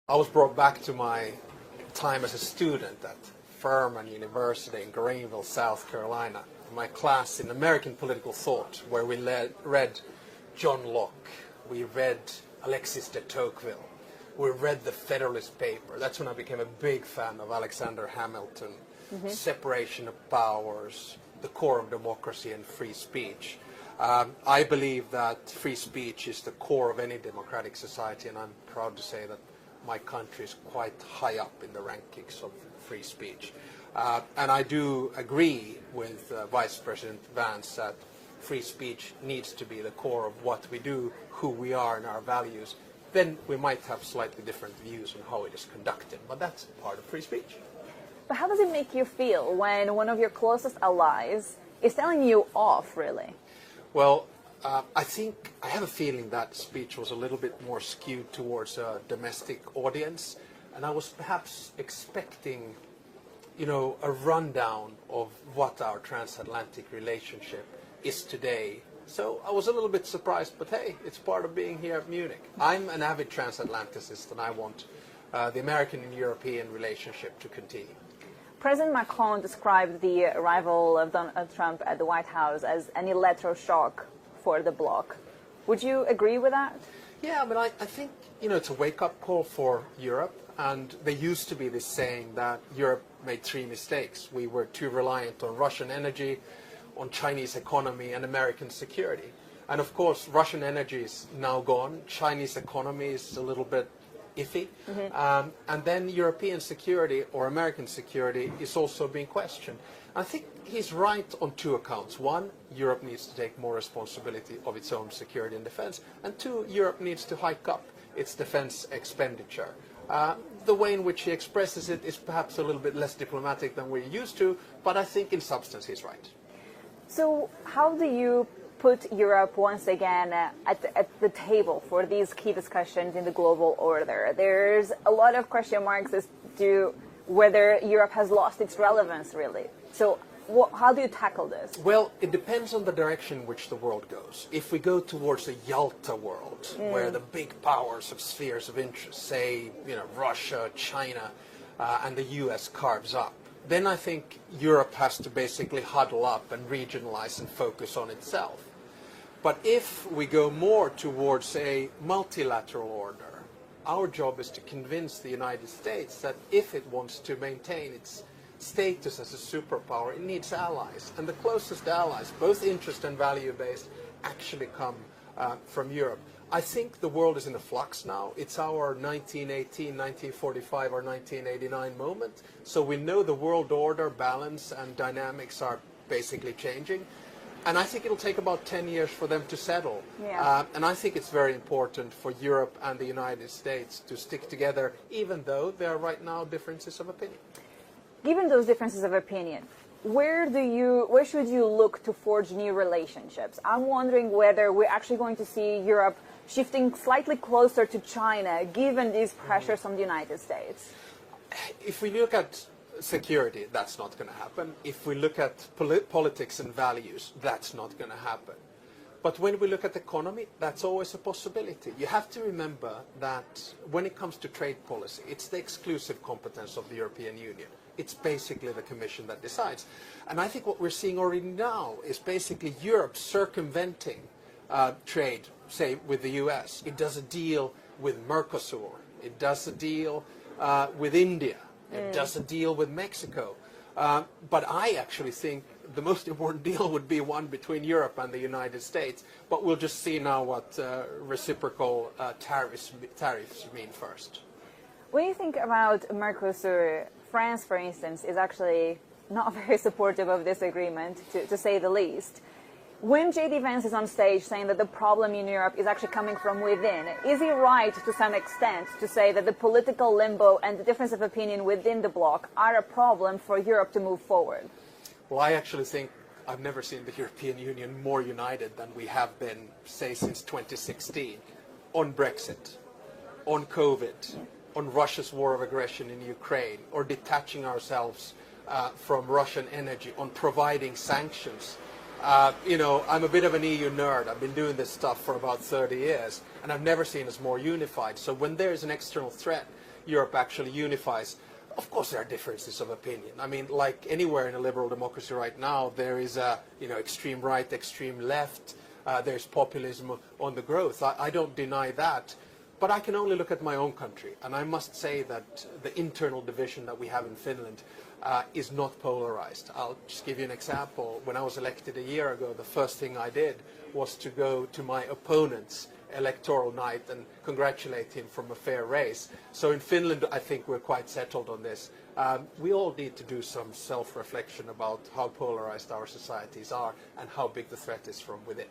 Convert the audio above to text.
I was brought back to my time as a student at Furman University in Greenville, South Carolina. My class in American political thought, where we read John Locke, we read Alexis de Tocqueville, we read the Federalist Paper. That's when I became a big fan of Alexander Hamilton, separation of powers, the core of democracy and free speech. I believe that free speech is the core of any democratic society, and I'm proud to say that my country is quite high up in the rankings of free speech. And I do agree with Vice President Vance that free speech needs to be the core of what we do, who we are, and our values. Then we might have slightly different views on how it is conducted, but that's part of free speech. But how does it make you feel when one of your closest allies is telling you off, really? Well, I think I have a feeling that speech was a little bit more skewed towards a domestic audience, and I was perhaps expecting, a rundown of what our transatlantic relationship is today. So I was a little bit surprised, but hey, it's part of being here at Munich. I'm an avid transatlanticist, and I want the American and European relationship to continue. President Macron described the arrival of Donald Trump at the White House as an electroshock for the bloc. Would you agree with that? Yeah, but I think, it's a wake-up call for Europe, and there used to be this saying that Europe made three mistakes. We were too reliant on Russian energy, on Chinese economy, and American security. And of course, Russian energy is now gone. Chinese economy is a little bit iffy. And then European security or American security is also being questioned. I think he's right on two accounts. One, Europe needs to take more responsibility of its own security and defense. And two, Europe needs to hike up its defense expenditure. The way in which he expresses it is perhaps a little bit less diplomatic than we're used to, but I think in substance he's right. So how do you put Europe once again at the table for these key discussions in the global order? There's a lot of question marks as to whether Europe has lost its relevance, really. So how do you tackle this? Well, it depends on the direction in which the world goes. If we go towards a Yalta world, where the big powers of spheres of interest, say, Russia, China, and the US carves up, then I think Europe has to basically huddle up and regionalize and focus on itself. But if we go more towards a multilateral order, our job is to convince the United States that if it wants to maintain its status as a superpower, it needs allies. And the closest allies, both interest and value-based, actually come from Europe. I think the world is in a flux now. It's our 1918, 1945, or 1989 moment. So we know the world order, balance, and dynamics are basically changing. And I think it'll take about 10 years for them to settle. Yeah. And I think it's very important for Europe and the United States to stick together, even though there are right now differences of opinion. Given those differences of opinion, where should you look to forge new relationships? I'm wondering whether we're actually going to see Europe shifting slightly closer to China, given these pressures from the United States. If we look at security, that's not going to happen. If we look at politics and values, that's not going to happen. But when we look at economy, that's always a possibility. You have to remember that when it comes to trade policy, it's the exclusive competence of the European Union. It's basically the Commission that decides. And I think what we're seeing already now is basically Europe circumventing trade, say, with the US. It does a deal with Mercosur. It does a deal with India. It does a deal with Mexico. But I actually think the most important deal would be one between Europe and the United States. But we'll just see now what reciprocal tariffs mean first. When you think about Mercosur, France, for instance, is actually not very supportive of this agreement, to say the least. When J.D. Vance is on stage saying that the problem in Europe is actually coming from within, is he right to some extent to say that the political limbo and the difference of opinion within the bloc are a problem for Europe to move forward? Well, I actually think I've never seen the European Union more united than we have been, say, since 2016, on Brexit, on COVID, on Russia's war of aggression in Ukraine, or detaching ourselves from Russian energy, on providing sanctions. I'm a bit of an EU nerd. I've been doing this stuff for about 30 years, and I've never seen us more unified. So when there's an external threat, Europe actually unifies. Of course, there are differences of opinion. I mean, like anywhere in a liberal democracy right now, there is a extreme right, extreme left. There's populism on the growth. I don't deny that. But I can only look at my own country, and I must say that the internal division that we have in Finland is not polarized. I'll just give you an example. When I was elected a year ago, the first thing I did was to go to my opponent's electoral night and congratulate him from a fair race. So in Finland, I think we're quite settled on this. We all need to do some self-reflection about how polarized our societies are and how big the threat is from within.